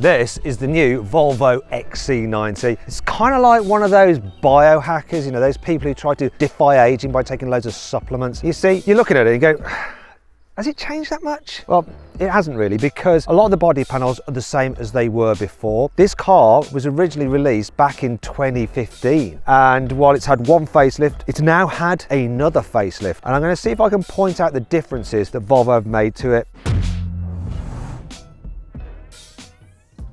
This is the new Volvo XC90. It's kind of like one of those biohackers, you know, those people who try to defy aging by taking loads of supplements. You see, you're looking at it and you go, has it changed that much? Well, it hasn't really, because a lot of the body panels are the same as they were before. This car was originally released back in 2015, and while it's had one facelift, it's now had another facelift. And I'm going to see if I can point out the differences that Volvo have made to it.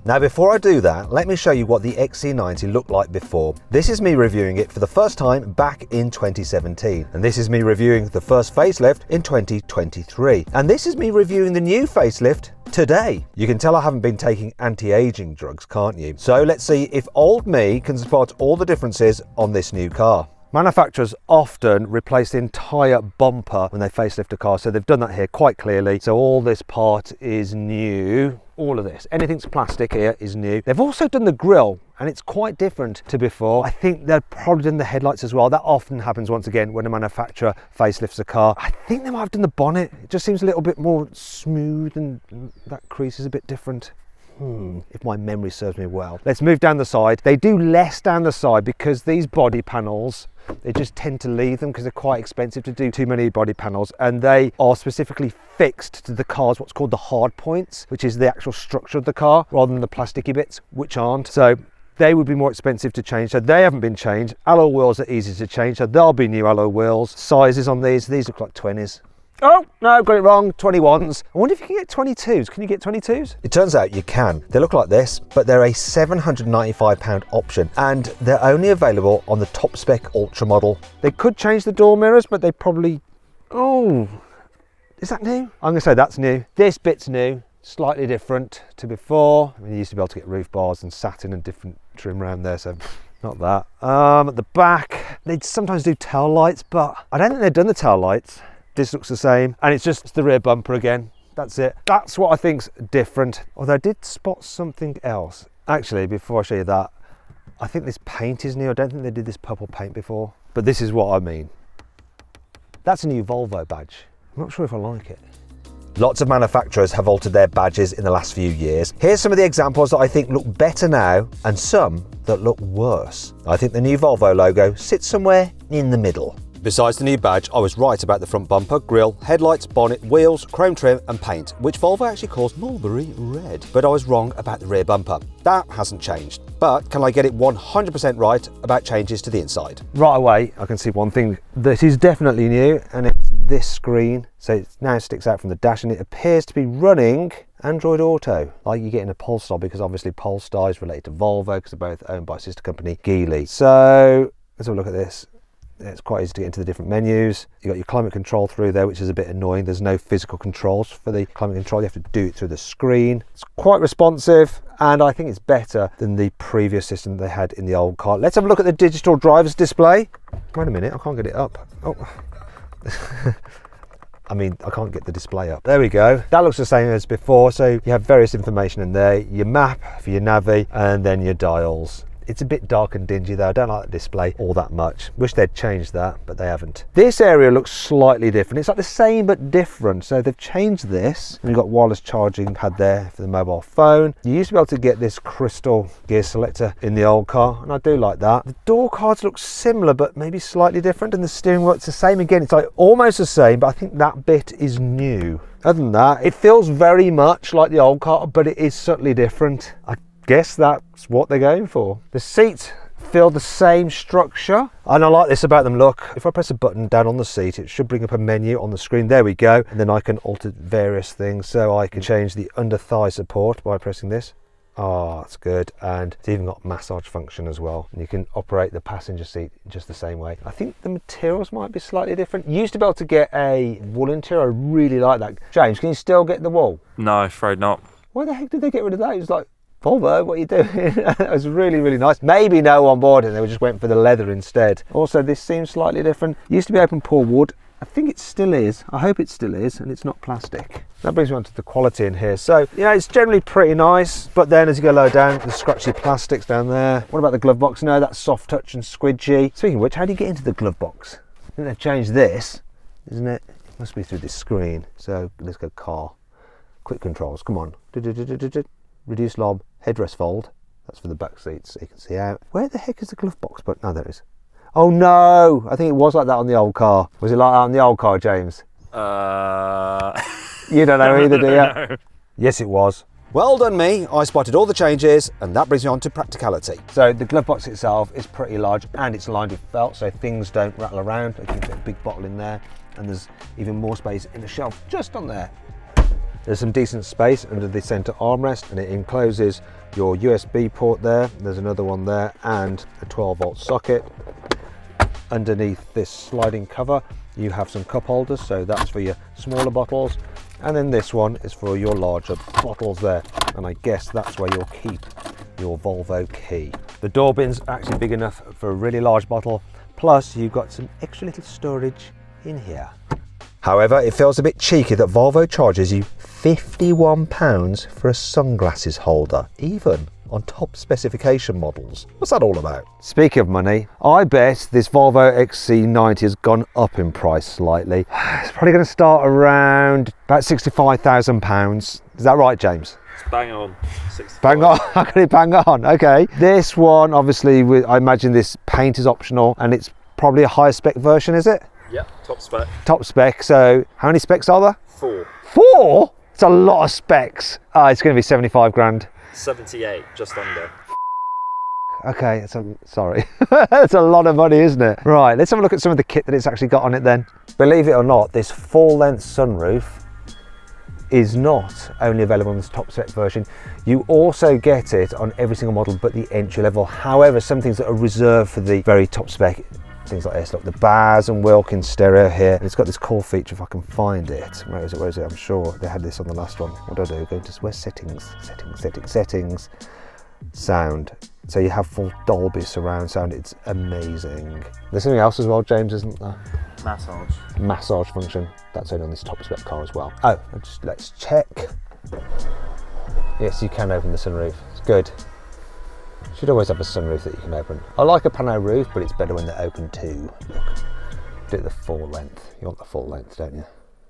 Now, before I do that, let me show you what the XC90 looked like before. This is me reviewing it for the first time back in 2017. And this is me reviewing the first facelift in 2023. And this is me reviewing the new facelift today. You can tell I haven't been taking anti-aging drugs, can't you? So let's see if old me can spot all the differences on this new car. Manufacturers often replace the entire bumper when they facelift a car, so they've done that here quite clearly. So all this part is new. All of this, anything's plastic here, is new. They've also done the grille, and it's quite different to before. I think they've probably done the headlights as well. That often happens once again when a manufacturer facelifts a car. I think they might have done the bonnet. It just seems a little bit more smooth, and that crease is a bit different. If my memory serves me well. Let's move down the side. They do less down the side because these body panels, they just tend to leave them because they're quite expensive to do too many body panels, and they are specifically fixed to the car's what's called the hard points, which is the actual structure of the car rather than the plasticky bits, which aren't. So they would be more expensive to change, so they haven't been changed. Alloy wheels are easy to change, so there'll be new alloy wheels. Sizes on these look like 20s. Oh, no, got it wrong, 21s. I wonder if you can get 22s. Can you get 22s? It turns out you can. They look like this, but they're a £795 option, and they're only available on the top spec Ultra model. They could change the door mirrors, but they probably... Oh, is that new? I'm gonna say that's new. This bit's new, slightly different to before. I mean, you used to be able to get roof bars and satin and different trim around there, so not that. At the back, they sometimes do tail lights, but I don't think they've done the tail lights. This looks the same, and it's just the rear bumper again. That's it. That's what I think's different. Although I did spot something else. Actually, before I show you that, I think this paint is new. I don't think they did this purple paint before, but this is what I mean. That's a new Volvo badge. I'm not sure if I like it. Lots of manufacturers have altered their badges in the last few years. Here's some of the examples that I think look better now, and some that look worse. I think the new Volvo logo sits somewhere in the middle. Besides the new badge, I was right about the front bumper, grille, headlights, bonnet, wheels, chrome trim and paint, which Volvo actually calls Mulberry Red. But I was wrong about the rear bumper. That hasn't changed. But can I get it 100% right about changes to the inside? Right away, I can see one thing that is definitely new, and it's this screen. So it now sticks out from the dash, and it appears to be running Android Auto, like you get in a Polestar, because obviously Polestar is related to Volvo because they're both owned by sister company Geely. So let's have a look at this. It's quite easy to get into the different menus. You've got your climate control through there, which is a bit annoying. There's no physical controls for the climate control. You have to do it through the screen. It's quite responsive, and I think it's better than the previous system they had in the old car. Let's have a look at the digital driver's display. Wait a minute, I can't get it up. Oh. I mean, I can't get the display up. There we go. That looks the same as before. So you have various information in there, your map for your navi, and then your dials. It's a bit dark and dingy though. I don't like the display all that much. Wish they'd changed that, but they haven't. This area looks slightly different. It's like the same but different. So they've changed this. You've got wireless charging pad there for the mobile phone. You used to be able to get this crystal gear selector in the old car, and I do like that. The door cards look similar but maybe slightly different, and the steering wheel, it's the same again. It's like almost the same, but I think that bit is new. Other than that, it feels very much like the old car, but it is subtly different. I guess that's what they're going for. The seats feel the same structure, and I like this about them. Look, if I press a button down on the seat, it should bring up a menu on the screen. There we go, and then I can alter various things. So I can change the under thigh support by pressing this. Oh, that's good. And it's even got massage function as well. And you can operate the passenger seat just the same way. I think the materials might be slightly different. You used to be able to get a wool interior. I really like that. James, can you still get the wool? No, afraid not. Why the heck did they get rid of that? It was like, Volvo, what are you doing? That was really, really nice. Maybe no on board and they just went for the leather instead. Also, this seems slightly different. It used to be open pore wood. I think it still is. I hope it still is, and it's not plastic. That brings me on to the quality in here. So, you know, it's generally pretty nice, but then as you go lower down, the scratchy plastics down there. What about the glove box? No, that's soft touch and squidgy. Speaking of which, how do you get into the glove box? I think they've changed this, isn't it? It must be through this screen. So let's go car. Quick controls, come on. Reduce lob, headrest fold. That's for the back seats so you can see out. Where the heck is the glove box? But no, there is. Oh no, I think it was like that on the old car. Was it like that on the old car, James? You don't know either, do you? No. Yes, it was. Well done me, I spotted all the changes, and that brings me on to practicality. So the glove box itself is pretty large and it's lined with felt so things don't rattle around. You can fit a big bottle in there, and there's even more space in the shelf just on there. There's some decent space under the center armrest, and it encloses your USB port there. There's another one there and a 12-volt socket. Underneath this sliding cover, you have some cup holders, so that's for your smaller bottles. And then this one is for your larger bottles there. And I guess that's where you'll keep your Volvo key. The door bin's actually big enough for a really large bottle. Plus you've got some extra little storage in here. However, it feels a bit cheeky that Volvo charges you £51 for a sunglasses holder, even on top specification models. What's that all about? Speaking of money, I bet this Volvo XC90 has gone up in price slightly. It's probably going to start around about £65,000. Is that right, James? It's bang on. 65. Bang on. I got it bang on. Okay. This one, obviously, I imagine this paint is optional, and it's probably a higher spec version, is it? Yep, top spec. Top spec. So how many specs are there? 4. 4? It's a lot of specs. It's going to be 75 grand. 78, just under. Okay, sorry. That's a lot of money, isn't it? Right, let's have a look at some of the kit that it's actually got on it then. Believe it or not, this full-length sunroof is not only available on this top spec version. You also get it on every single model but the entry level. However, some things that are reserved for the very top spec, things like this. Look, the Baz and Wilkins stereo here. And it's got this cool feature, if I can find it. Where is it? I'm sure they had this on the last one. What do I do? Go to where's settings? Settings, sound. So you have full Dolby surround sound. It's amazing. There's something else as well, James, isn't there? Massage function. That's only on this top spec car as well. Oh, let's check. Yes, you can open the sunroof. It's good. Should always have a sunroof that you can open. I like a pano roof, but it's better when they're open too. Look, do it the full length. You want the full length, don't you?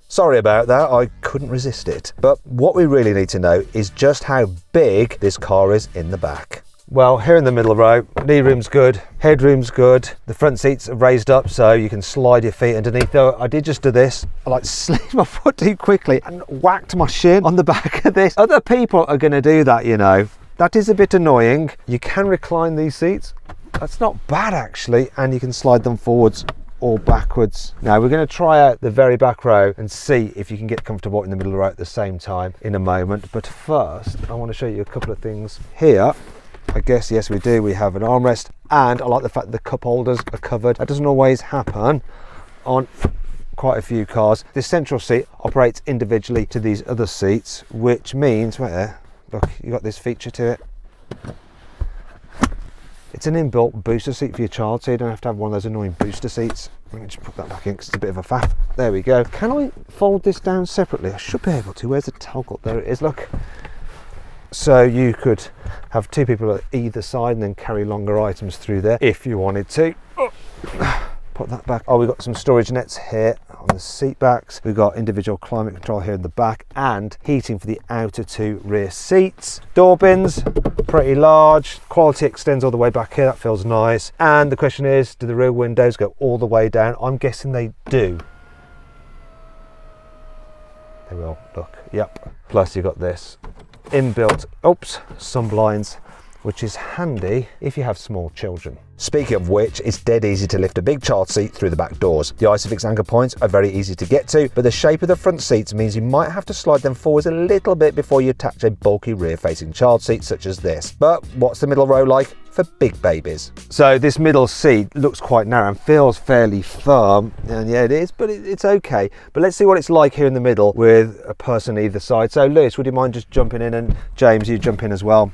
Sorry about that, I couldn't resist it. But what we really need to know is just how big this car is in the back. Well, here in the middle row, knee room's good, headroom's good. The front seats are raised up so you can slide your feet underneath. Though I did just do this, I slid my foot too quickly and whacked my shin on the back of this. Other people are gonna do that, you know. That is a bit annoying. You can recline these seats. That's not bad actually, and you can slide them forwards or backwards. Now we're going to try out the very back row and see if you can get comfortable in the middle row at the same time in a moment. But first, I want to show you a couple of things here. I guess, yes we do, we have an armrest, and I like the fact that the cup holders are covered. That doesn't always happen on quite a few cars. This central seat operates individually to these other seats, which means, right there, look, you got this feature to it. It's an inbuilt booster seat for your child, so you don't have to have one of those annoying booster seats. Let me just put that back in because it's a bit of a faff. There we go. Can I fold this down separately? I should be able to. Where's the toggle? There it is, look. So you could have 2 people at either side and then carry longer items through there if you wanted to. Put that back. Oh, we've got some storage nets here on the seat backs. We've got individual climate control here in the back and heating for the outer 2 rear seats. Door bins, pretty large. Quality extends all the way back here. That feels nice. And the question is, do the rear windows go all the way down? I'm guessing they do. They will. Look. Yep. Plus you've got this inbuilt, sun blinds, which is handy if you have small children. Speaking of which, it's dead easy to lift a big child seat through the back doors. The Isofix anchor points are very easy to get to, but the shape of the front seats means you might have to slide them forwards a little bit before you attach a bulky rear-facing child seat such as this. But what's the middle row like for big babies? So this middle seat looks quite narrow and feels fairly firm, and yeah it is, but it's okay. But let's see what it's like here in the middle with a person either side. So Lewis, would you mind just jumping in, and James, you jump in as well.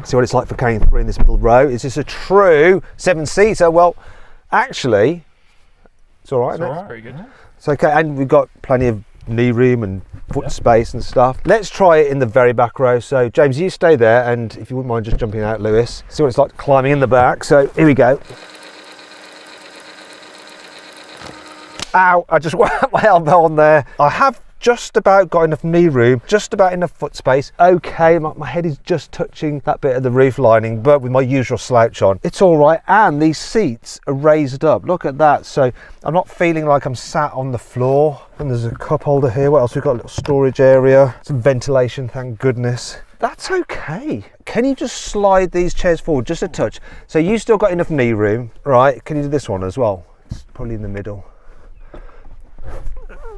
See what it's like for carrying 3 in this middle row. Is this a true 7-seater? Well, actually, it's all right, isn't it? It's pretty good. It's okay, and we've got plenty of knee room and foot space and stuff. Let's try it in the very back row. So, James, you stay there, and if you wouldn't mind just jumping out, Lewis. See what it's like climbing in the back. So, here we go. Ow, I just whacked my elbow on there. I have just about got enough knee room, just about enough foot space. Okay, my head is just touching that bit of the roof lining, but with my usual slouch on, it's all right. And these seats are raised up. Look at that. So I'm not feeling like I'm sat on the floor. And there's a cup holder here. What else? We've got a little storage area, some ventilation, thank goodness. That's okay. Can you just slide these chairs forward just a touch? So you still got enough knee room, right? Can you do this one as well? It's probably in the middle.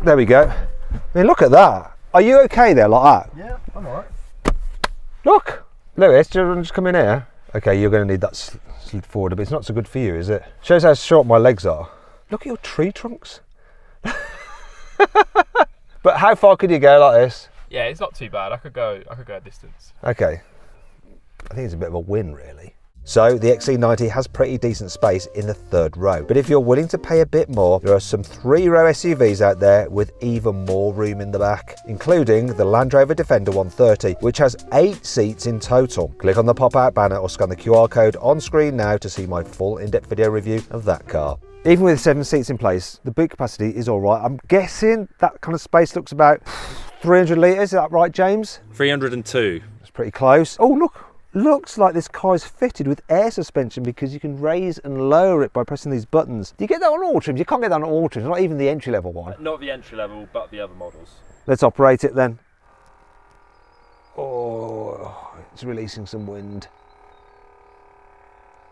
There we go. I mean, look at that. Are you okay there like that? Yeah, I'm alright. Look, Lewis, do you want to just come in here? Okay, you're going to need that slid forward a bit. It's not so good for you, is it? Shows how short my legs are. Look at your tree trunks. But how far could you go like this? Yeah, it's not too bad. I could go a distance. Okay. I think it's a bit of a win, really. So the XC90 has pretty decent space in the third row, but if you're willing to pay a bit more, there are some 3-row SUVs out there with even more room in the back, including the Land Rover Defender 130, which has 8 seats in total. Click on the pop-out banner or scan the QR code on screen now to see my full in-depth video review of that car. Even with 7 seats in place, the boot capacity is all right. I'm guessing that kind of space looks about 300 litres, is that right, James? 302. That's pretty close. Oh, look. Looks like this car is fitted with air suspension because you can raise and lower it by pressing these buttons. Do you get that on all trims? You can't get that on all trims, not even the entry-level one. Not the entry level, but the other models. Let's operate it then. Oh, it's releasing some wind.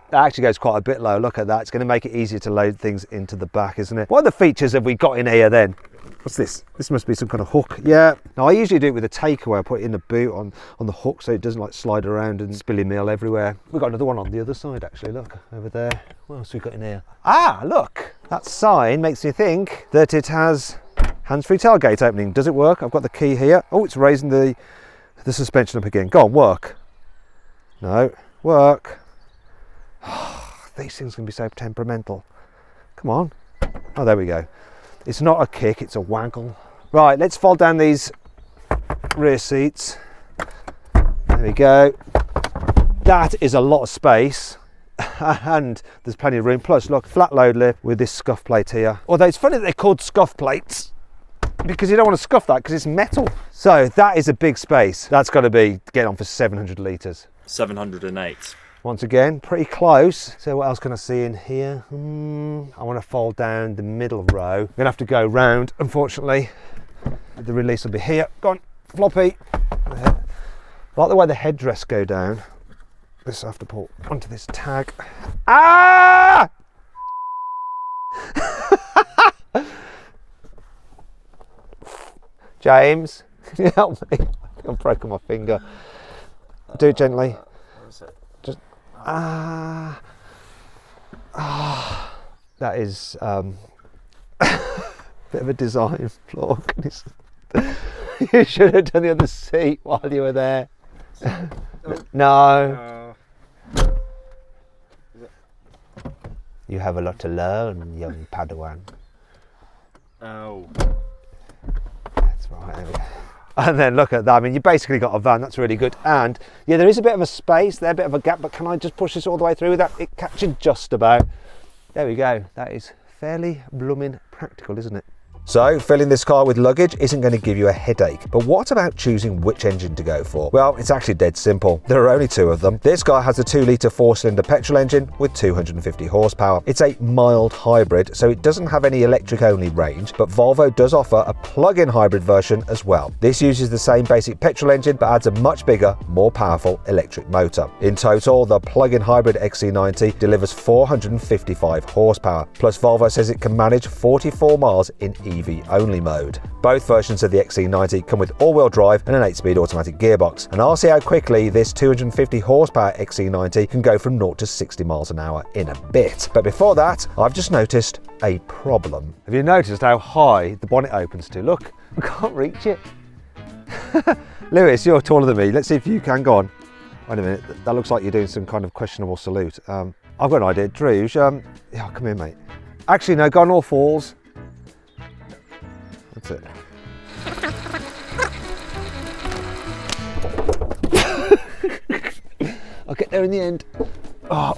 That actually goes quite a bit low. Look at that. It's going to make it easier to load things into the back, isn't it? What other features have we got in here then? What's this? This must be some kind of hook. Yeah. Now I usually do it with a takeaway. I put it in the boot on the hook so it doesn't like slide around and spill your meal everywhere. We've got another one on the other side actually. Look over there. What else have we got in here? Ah, look. That sign makes me think that it has hands-free tailgate opening. Does it work? I've got the key here. Oh, it's raising the suspension up again. Go on, work. No, work. These things can be so temperamental. Come on. Oh, there we go. It's not a kick, it's a waggle. Right, let's fold down these rear seats. There we go. That is a lot of space. And there's plenty of room. Plus, look, flat load lift with this scuff plate here. Although it's funny that they're called scuff plates because you don't want to scuff that because it's metal. So that is a big space. That's got to be getting on for 700 litres. 708. Once again, pretty close. So what else can I see in here? I want to fold down the middle row. I'm going to have to go round, unfortunately. The release will be here. Go on, floppy. I like the way the headrests go down. This I have to pull onto this tag. Ah! James, can you help me? I've broken my finger. Do it gently. Just that is bit of a design flaw. You should have done the other seat while you were there. No. You have a lot to learn, young Padawan. Oh. That's right. There we go. And then look at that. I mean, you basically got a van. That's really good. And yeah, there is a bit of a space there, a bit of a gap. But can I just push this all the way through with that? It captured just about. There we go. That is fairly blooming practical, isn't it? So, filling this car with luggage isn't going to give you a headache. But what about choosing which engine to go for? Well, it's actually dead simple. There are only 2 of them. This car has a 2-litre 4-cylinder petrol engine with 250 horsepower. It's a mild hybrid, so it doesn't have any electric-only range, but Volvo does offer a plug-in hybrid version as well. This uses the same basic petrol engine, but adds a much bigger, more powerful electric motor. In total, the plug-in hybrid XC90 delivers 455 horsepower. Plus, Volvo says it can manage 44 miles in EV-only mode. Both versions of the XC90 come with all-wheel drive and an 8-speed automatic gearbox, and I'll see how quickly this 250 horsepower XC90 can go from 0 to 60 miles an hour in a bit. But before that, I've just noticed a problem. Have you noticed how high the bonnet opens to? Look, I can't reach it. Lewis, you're taller than me. Let's see if you can. Go on. Wait a minute, that looks like you're doing some kind of questionable salute. I've got an idea. Druge, yeah, come here, mate. Actually, no, go on all fours. That's it. I'll get there in the end. Oh,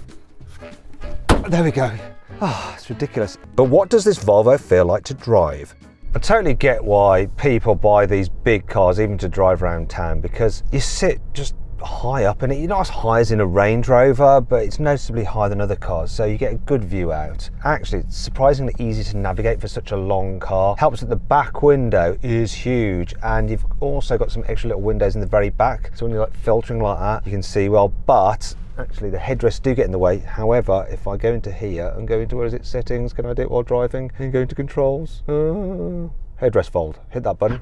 there we go. Oh, it's ridiculous. But what does this Volvo feel like to drive? I totally get why people buy these big cars even to drive around town, because you sit just high up in it. You're not as high as in a Range Rover, but it's noticeably higher than other cars, so you get a good view out. Actually, it's surprisingly easy to navigate for such a long car. Helps that the back window is huge, and you've also got some extra little windows in the very back, so when you're like filtering like that, you can see well. But actually the headrests do get in the way. However, if I go into here and go into, where is it, settings, can I do it while driving, and go into controls, headrest fold, hit that button.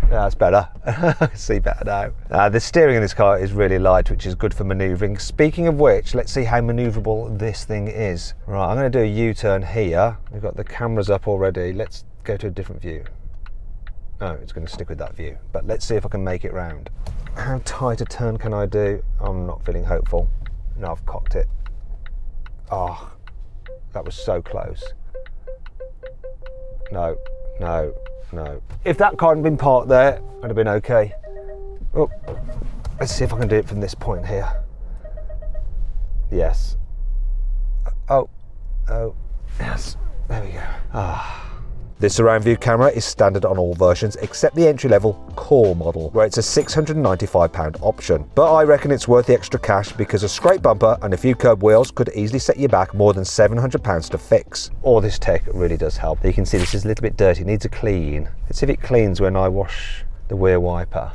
Yeah, that's better. I can see better now. The steering in this car is really light, which is good for manoeuvring. Speaking of which, let's see how manoeuvrable this thing is. Right, I'm going to do a U-turn here. We've got the cameras up already. Let's go to a different view. Oh, it's going to stick with that view. But let's see if I can make it round. How tight a turn can I do? I'm not feeling hopeful. No, I've cocked it. Oh, that was so close. No. If that car hadn't been parked there, I'd have been okay. Oh, let's see if I can do it from this point here. Yes. Oh, yes. There we go. This surround view camera is standard on all versions except the entry-level Core model, where it's a £695 option. But I reckon it's worth the extra cash because a scrape bumper and a few curb wheels could easily set you back more than £700 to fix. All this tech really does help. You can see this is a little bit dirty, it needs a clean. Let's see if it cleans when I wash the rear wiper.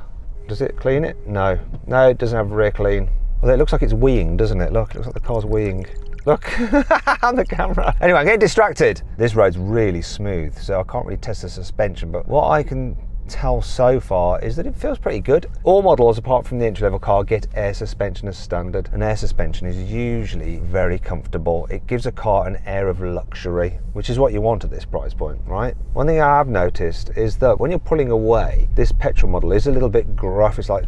Does it clean it? No, it doesn't have a rear clean. Although it looks like it's weeing, doesn't it? Look, it looks like the car's weeing. Look, on the camera. Anyway, I'm getting distracted. This road's really smooth, so I can't really test the suspension, but what I can tell so far is that it feels pretty good. All models, apart from the entry-level car, get air suspension as standard, and air suspension is usually very comfortable. It gives a car an air of luxury, which is what you want at this price point, right? One thing I have noticed is that when you're pulling away, this petrol model is a little bit gruff. It's like,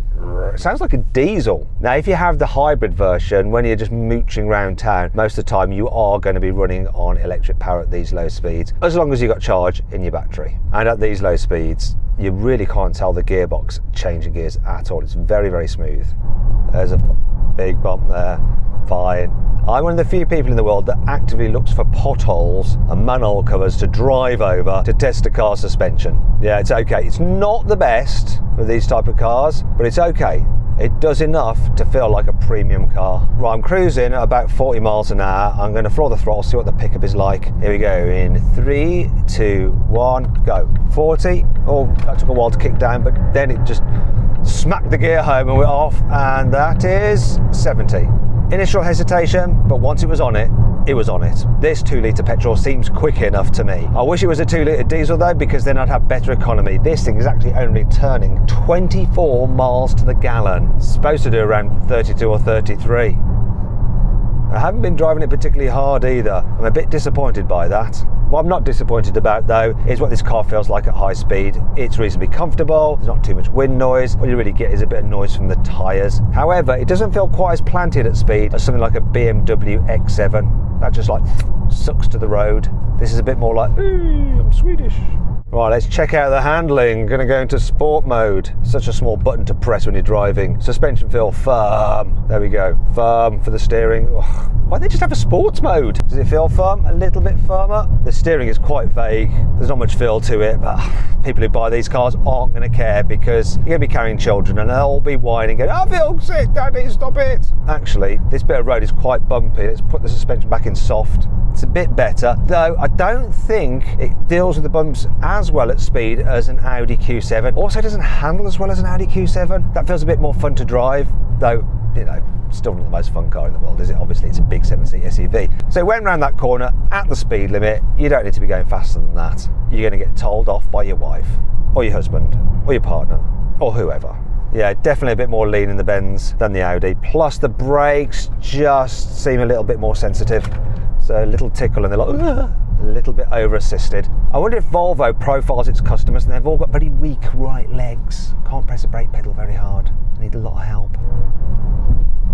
it sounds like a diesel. Now, if you have the hybrid version, when you're just mooching around town, most of the time you are going to be running on electric power at these low speeds, as long as you've got charge in your battery. And at these low speeds, you really can't tell the gearbox changing gears at all. It's very, very smooth. There's a big bump there. Fine. I'm one of the few people in the world that actively looks for potholes and manhole covers to drive over to test a car's suspension. Yeah, it's okay. It's not the best for these type of cars, but it's okay. It does enough to feel like a premium car. Right, I'm cruising at about 40 miles an hour. I'm going to floor the throttle, see what the pickup is like. Here we go, in 3, 2, 1, go. 40. Oh, that took a while to kick down, but then it just smacked the gear home and we're off, and that is 70. Initial hesitation, but once it was on it, it was on it. This 2-litre petrol seems quick enough to me. I wish it was a 2-litre diesel though, because then I'd have better economy. This thing is actually only turning 24 miles to the gallon. It's supposed to do around 32 or 33. I haven't been driving it particularly hard either. I'm a bit disappointed by that. What I'm not disappointed about though is what this car feels like at high speed. It's reasonably comfortable, there's not too much wind noise. All you really get is a bit of noise from the tyres. However, it doesn't feel quite as planted at speed as something like a BMW X7. That just like sucks to the road. This is a bit more like, ooh, I'm Swedish. Right, let's check out the handling. Gonna go into sport mode. Such a small button to press when you're driving. Suspension feel firm. There we go, firm for the steering. Ugh. Why don't they just have a sports mode? Does it feel firm? A little bit firmer? The steering is quite vague. There's not much feel to it, but people who buy these cars aren't gonna care because you're gonna be carrying children and they'll all be whining, going, I feel sick, Daddy, stop it. Actually, this bit of road is quite bumpy. Let's put the suspension back in soft. It's a bit better, though I don't think it deals with the bumps as well at speed as an Audi Q7. Also, it doesn't handle as well as an Audi Q7. That feels a bit more fun to drive, though, you know, still not the most fun car in the world, is it? Obviously, it's a big 7-seat SUV. So it went round that corner at the speed limit. You don't need to be going faster than that. You're going to get told off by your wife, or your husband, or your partner, or whoever. Yeah, definitely a bit more lean in the bends than the Audi. Plus, the brakes just seem a little bit more sensitive. So a little tickle and they're like, ugh, a little bit over-assisted. I wonder if Volvo profiles its customers and they've all got very weak right legs. Can't press the brake pedal very hard. Need a lot of help.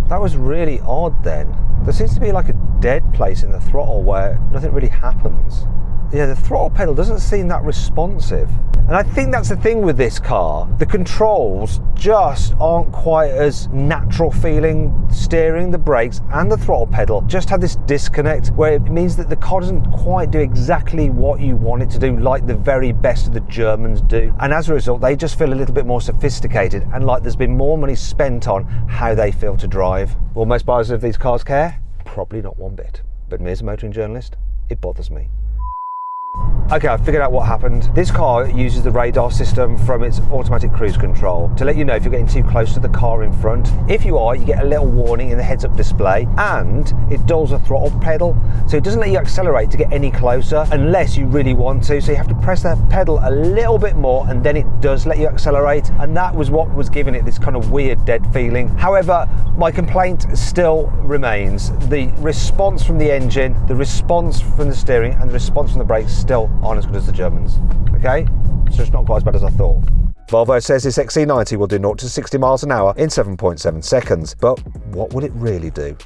That was really odd then. There seems to be like a dead place in the throttle where nothing really happens. Yeah, the throttle pedal doesn't seem that responsive. And I think that's the thing with this car. The controls just aren't quite as natural feeling. Steering, the brakes and the throttle pedal just have this disconnect where it means that the car doesn't quite do exactly what you want it to do, like the very best of the Germans do. And as a result, they just feel a little bit more sophisticated and like there's been more money spent on how they feel to drive. Will most buyers of these cars care? Probably not one bit. But me as a motoring journalist, it bothers me. Okay, I figured out what happened. This car uses the radar system from its automatic cruise control to let you know if you're getting too close to the car in front. If you are, you get a little warning in the heads-up display, and it dulls the throttle pedal, so it doesn't let you accelerate to get any closer unless you really want to, so you have to press that pedal a little bit more and then it does let you accelerate, and that was what was giving it this kind of weird dead feeling. However, my complaint still remains. The response from the engine, the response from the steering and the response from the brakes still aren't as good as the Germans. Okay, so it's not quite as bad as I thought. Volvo says this XC90 will do 0 to 60 miles an hour in 7.7 seconds, but what will it really do?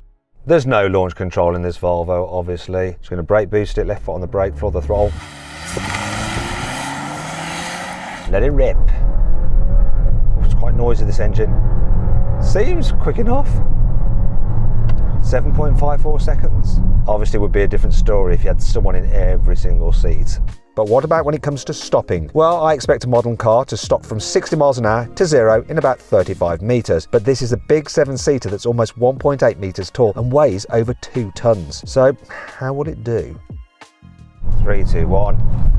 There's no launch control in this Volvo, obviously. It's going to brake boost it, left foot on the brake, foot on the throttle. Let it rip. It's quite noisy, this engine. Seems quick enough. 7.54 seconds. Obviously, it would be a different story if you had someone in every single seat. But what about when it comes to stopping? Well, I expect a modern car to stop from 60 miles an hour to 0 in about 35 metres. But this is a big 7-seater that's almost 1.8 metres tall and weighs over 2 tonnes. So, how would it do? 3, 2, 1.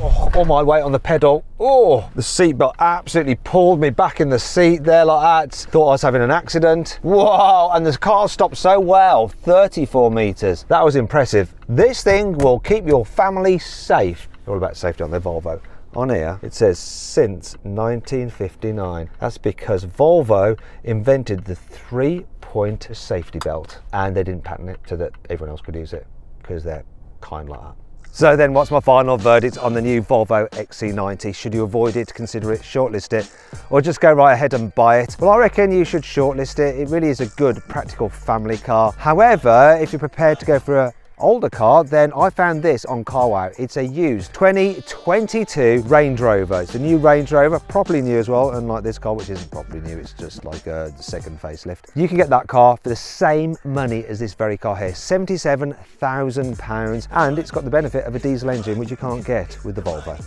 Oh, all my weight on the pedal. Oh, the seatbelt absolutely pulled me back in the seat there like that. Thought I was having an accident. Whoa, and the car stopped so well, 34 metres. That was impressive. This thing will keep your family safe. All about safety on the Volvo. On here, it says since 1959. That's because Volvo invented the 3-point safety belt and they didn't patent it so that everyone else could use it because they're kind like that. So then what's my final verdict on the new Volvo XC90? Should you avoid it, consider it, shortlist it, or just go right ahead and buy it? Well, I reckon you should shortlist it. It really is a good, practical family car. However, if you're prepared to go for an older car, then I found this on CarWow. It's a used 2022 Range Rover. It's a new Range Rover, properly new as well, unlike this car, which isn't properly new, it's just like a second facelift. You can get that car for the same money as this very car here, £77,000, and it's got the benefit of a diesel engine, which you can't get with the Volvo.